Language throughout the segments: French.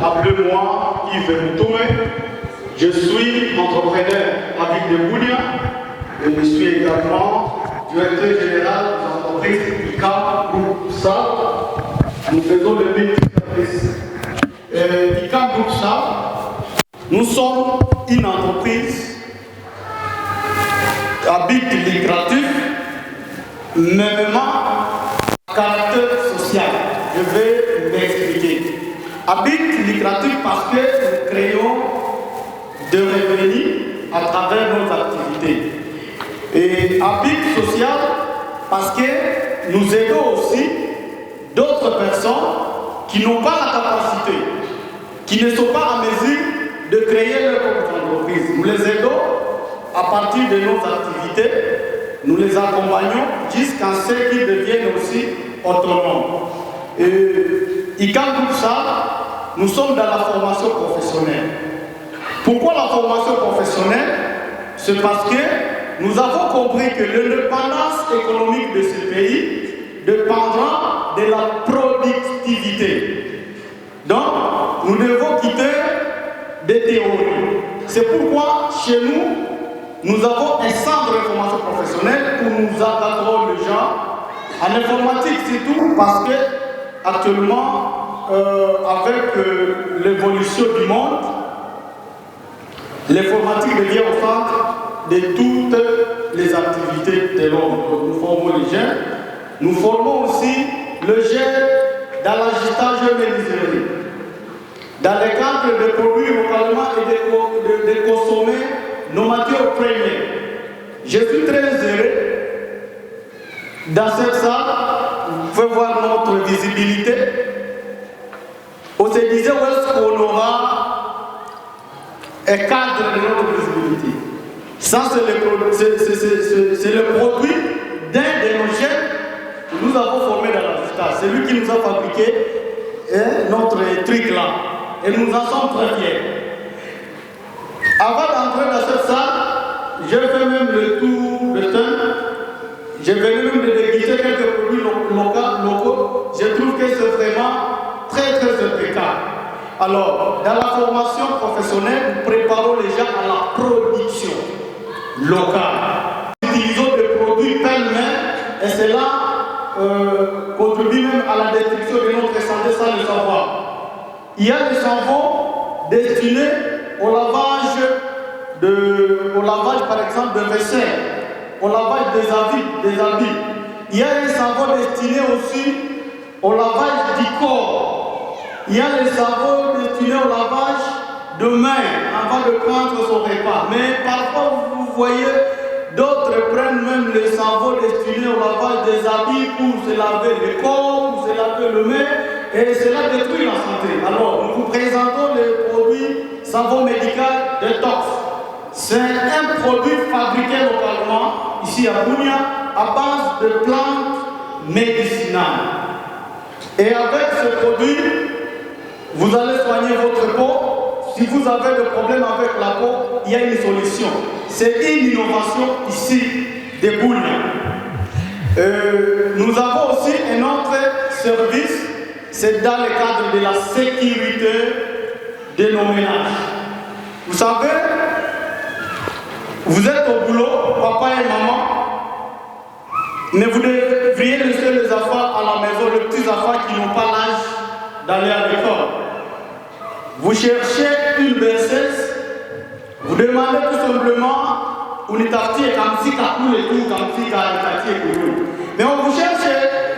Appelez-moi Yves Moutoumé. Je suis entrepreneur avec de Bounia et je suis également directeur général de l'entreprise ICAM Group SA. Nous faisons le multi-service. ICAM Group SA, nous sommes une entreprise à but lucratif, même à caractère social. Je vais m'expliquer. À but lucratif parce que nous créons de revenus à travers nos activités. Et à but social parce que nous aidons aussi d'autres personnes qui n'ont pas la capacité, qui ne sont pas en mesure de créer leur propre entreprise. Nous les aidons à partir de nos activités, nous les accompagnons jusqu'à ce qu'ils deviennent aussi autonomes. Et ICAM Group SA, nous sommes dans la formation professionnelle. Pourquoi la formation professionnelle? C'est parce que nous avons compris que l'indépendance économique de ce pays dépendra de la productivité. Donc, nous devons quitter des théories. C'est pourquoi, chez nous, nous avons un centre de formation professionnelle où nous encadrons les gens en informatique, c'est tout, parce que actuellement, avec l'évolution du monde, l'informatique devient au centre de toutes les activités de l'homme. Nous formons les jeunes. Nous formons aussi le jeune dans l'agitage menuiserie. Dans le cadre de produits localement et de consommer nos matières premières. Je suis très heureux. Dans cette salle, vous pouvez voir notre visibilité. On se disait où est-ce qu'on aura un cadre de notre visibilité. Ça, c'est le produit d'un de nos jeunes que nous avons formé dans la star. C'est lui qui nous a fabriqué notre truc là. Et nous en sommes très fiers. Avant d'entrer dans cette salle, j'ai fait même le tour de temps. J'ai venu même de déguiser quelques produits locaux. Je trouve que c'est vraiment très impeccable. Alors, dans la formation professionnelle, nous préparons les gens à la production locale. Nous utilisons des produits pêle-mêle et cela contribue même à la destruction de notre santé sans le savoir. Il y a des savons destinés au lavage par exemple de vaisselle, au lavage des habits. Il y a un savon destiné aussi au lavage du corps. Il y a les savons destinés au lavage de main avant de prendre son repas. Mais parfois, vous voyez, d'autres prennent même les savons destinés au lavage des habits pour se laver le corps, pour se laver le main, et cela détruit la santé. Alors, nous vous présentons le produit savon médical Detox. C'est un produit fabriqué localement, ici à Bounia, à base de plantes médicinales. Et avec ce produit, vous allez soigner votre peau. Si vous avez des problèmes avec la peau, il y a une solution. C'est une innovation ici de Bounia. Nous avons aussi un autre service, c'est dans le cadre de la sécurité de nos ménages. Vous savez, vous êtes au boulot, papa et maman, mais vous devriez laisser les enfants à la maison, les petits enfants qui n'ont pas l'âge d'aller à l'école. Vous cherchez une berceuse, vous demandez tout simplement une tarte comme si vous et tout, comme si vous. Mais on vous cherche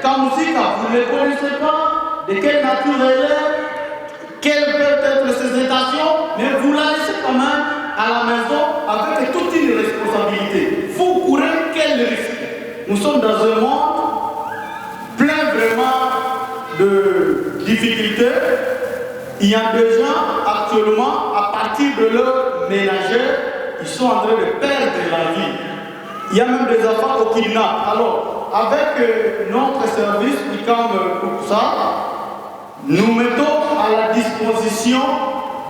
comme si vous ne connaissez pas de quelle nature elle est, quelle peut être ses intentions, mais vous la laissez quand même à la maison avec toute une responsabilité. Vous courez quel risque? Nous sommes dans un monde plein vraiment de difficultés. Il y a des gens actuellement, à partir de leur ménagère, ils sont en train de perdre la vie. Il y a même des enfants au kidnapping. Alors, avec notre service, ICAM Group SA, nous mettons à la disposition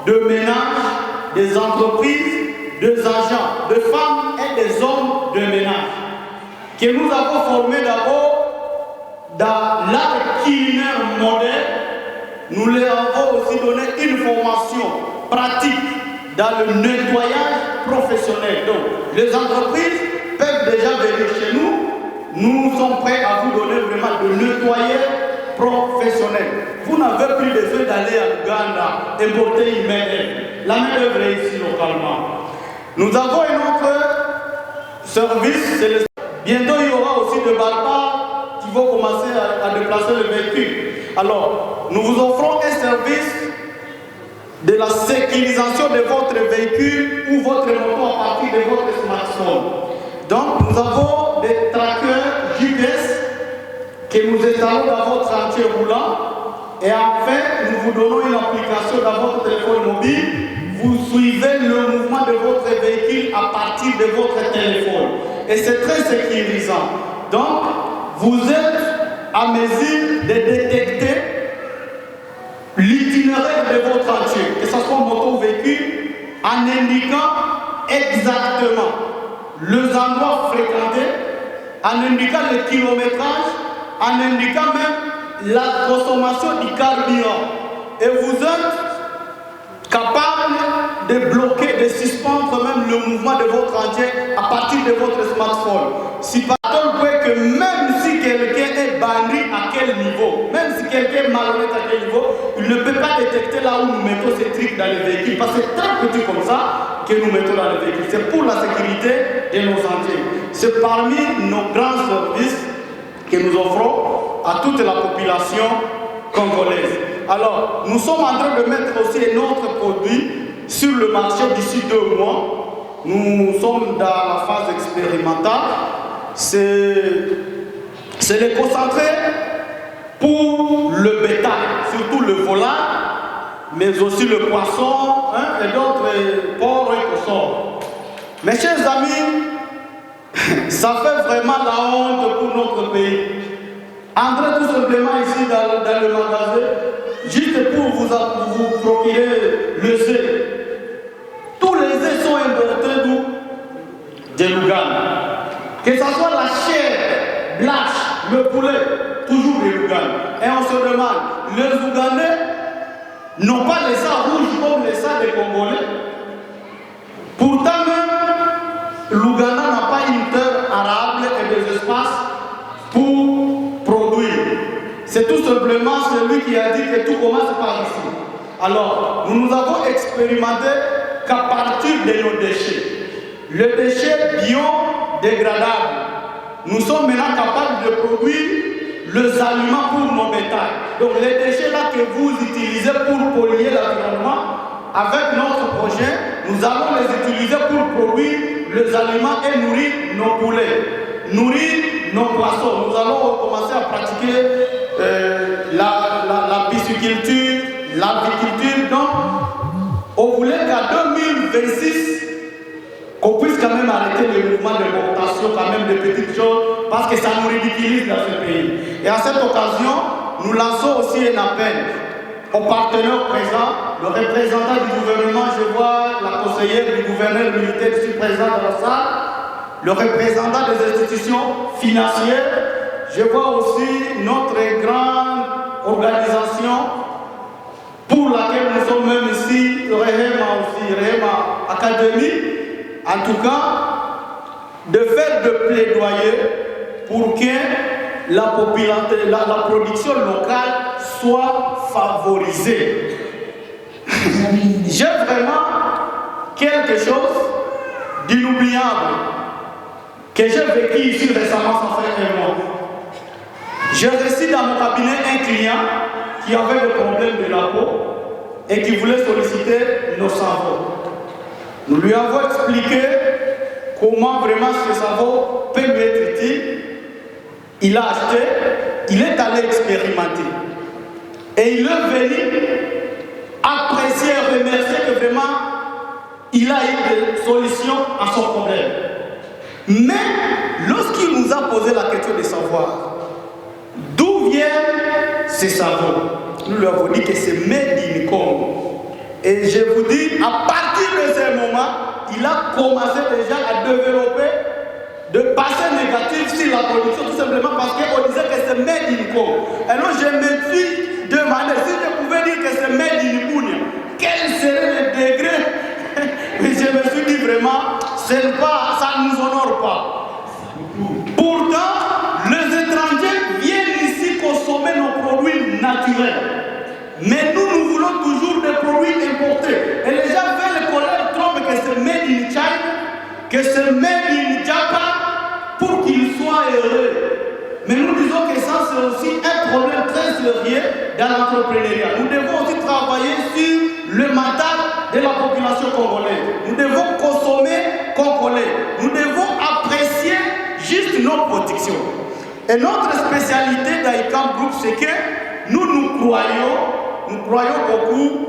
de ménages, des entreprises, des agents, des femmes et des hommes de ménage, que nous avons formés d'abord dans l'art culinaire moderne nous leur avons aussi donné une formation pratique dans le nettoyage professionnel. Donc, les entreprises peuvent déjà venir chez nous. Nous sommes prêts à vous donner vraiment de nettoyer professionnel. Vous n'avez plus besoin d'aller à Uganda importer une main-d'œuvre. La main-d'œuvre est ici localement. Nous avons un autre service. Bientôt, il y aura aussi des barbares qui vont commencer à déplacer le véhicule. Alors, nous vous offrons un service de la sécurisation de votre véhicule ou votre moto à partir de votre smartphone. Donc, nous avons des trackers GPS que nous installons dans votre chantier roulant. Et enfin, nous vous donnons une application dans votre téléphone mobile. Vous suivez le mouvement de votre véhicule à partir de votre téléphone. Et c'est très sécurisant. Donc, vous êtes à mesure de détecter l'itinéraire de votre chantier, que ce soit moto ou véhicule, en indiquant exactement les endroits fréquentés, en indiquant le kilométrage, en indiquant même la consommation du carburant. Et vous êtes capable de bloquer, de suspendre même le mouvement de votre chantier à partir de votre smartphone. Si par exemple, que même si quelqu'un est bandit à quel niveau, même si quelqu'un est malhonnête à quel niveau, il ne peut pas détecter là où nous mettons ces trucs dans les véhicules. Parce que c'est très petit comme ça que nous mettons dans les véhicules. C'est pour la sécurité de nos chantiers. C'est parmi nos grands services que nous offrons à toute la population congolaise. Alors, nous sommes en train de mettre aussi un autre produit sur le marché d'ici 2 mois. Nous sommes dans la phase expérimentale. C'est les concentrés pour le bétail, surtout le volaille, mais aussi le poisson et d'autres porcs et poissons. Mes chers amis, ça fait vraiment la honte pour notre pays. Entrez tout simplement ici dans le magasin, juste pour vous procurer le œuf. Tous les œufs sont importés d'où? De l'Ouganda. Que ce soit la chair blanche, le poulet, toujours de l'Ouganda. Et on se demande, les Ougandais n'ont pas les sangs rouges comme les sangs des Congolais. Pourtant même, l'Ouganda n'a pas une terre arable et des espaces pour produire. C'est tout simplement celui qui a dit que tout commence par ici. Alors, nous avons expérimenté qu'à partir de nos déchets, le déchet biodégradable, nous sommes maintenant capables de produire les aliments pour nos bétails. Donc les déchets là que vous utilisez pour polluer l'environnement, avec notre projet, nous allons les utiliser pour produire les aliments et nourrir nos poulets, nourrir nos poissons. Nous allons commencer à pratiquer la pisciculture, l'aviculture. Donc, on voulait qu'à 2026, qu'on puisse quand même arrêter le mouvement d'importation, quand même de petites choses, parce que ça nous ridiculise dans ce pays. Et à cette occasion, nous lançons aussi un appel aux partenaires présents, le représentant du gouvernement, je vois la conseillère du gouverneur militaire ici présent dans la salle, le représentant des institutions financières, je vois aussi notre grande organisation pour laquelle nous sommes même ici, Rehema Academy, en tout cas, de faire de plaidoyer pour que la production locale soit favorisée. J'ai vraiment quelque chose d'inoubliable que j'ai vécu ici récemment, ça fait un mois. J'ai reçu dans mon cabinet un client qui avait des problèmes de la peau et qui voulait solliciter nos savons. Nous lui avons expliqué comment vraiment ce savon peut lui être utile. Il a acheté, il est allé expérimenter. Et il est venu apprécier et remercier que vraiment il a eu des solutions à son problème. Mais lorsqu'il nous a posé la question de savoir d'où viennent ces savons, nous lui avons dit que c'est made in Congo. Et je vous dis, à partir de ce moment, il a commencé déjà à développer de passer négatif sur la production, tout simplement parce qu'on disait que c'est made in Congo. Alors je me suis demandé si je pouvais dire que c'est made in Bunia, quel serait le degré. Mais je me suis dit vraiment, ça ne nous honore pas. Pourtant, les étrangers viennent ici consommer nos produits naturels. Mais nous voulons toujours des produits importés. Et les gens veulent qu'on leur trompe que c'est made in China, que c'est made in Japan, pour qu'ils soient heureux. Mais nous disons que ça, c'est aussi un problème très sérieux dans l'entrepreneuriat. Nous devons aussi travailler sur le mental de la population congolaise. Nous devons consommer congolais. Nous devons apprécier juste nos productions. Et notre spécialité d'ICAM Group, c'est que nous croyons beaucoup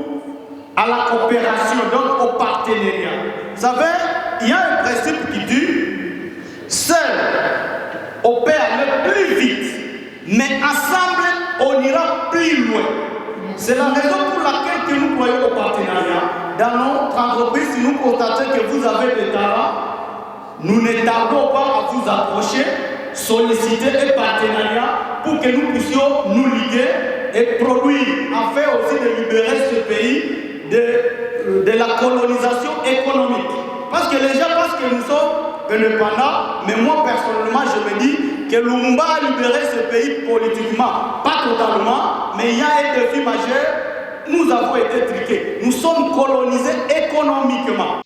à la coopération, donc au partenariat. Vous savez, il y a un principe qui dit seul opère le plus vite, mais ensemble on ira plus loin. C'est la raison pour laquelle que nous croyons au partenariat. Dans notre entreprise, si nous constatons que vous avez des talents, nous ne tardons pas à vous approcher, solliciter un partenariat pour que nous puissions nous liguer et produire, afin aussi de libérer ce pays de la colonisation économique. Parce que les gens pensent que nous sommes indépendants, mais moi personnellement je me dis que Lumumba a libéré ce pays politiquement, pas totalement, mais il y a un défi majeur, nous avons été triqués. Nous sommes colonisés économiquement.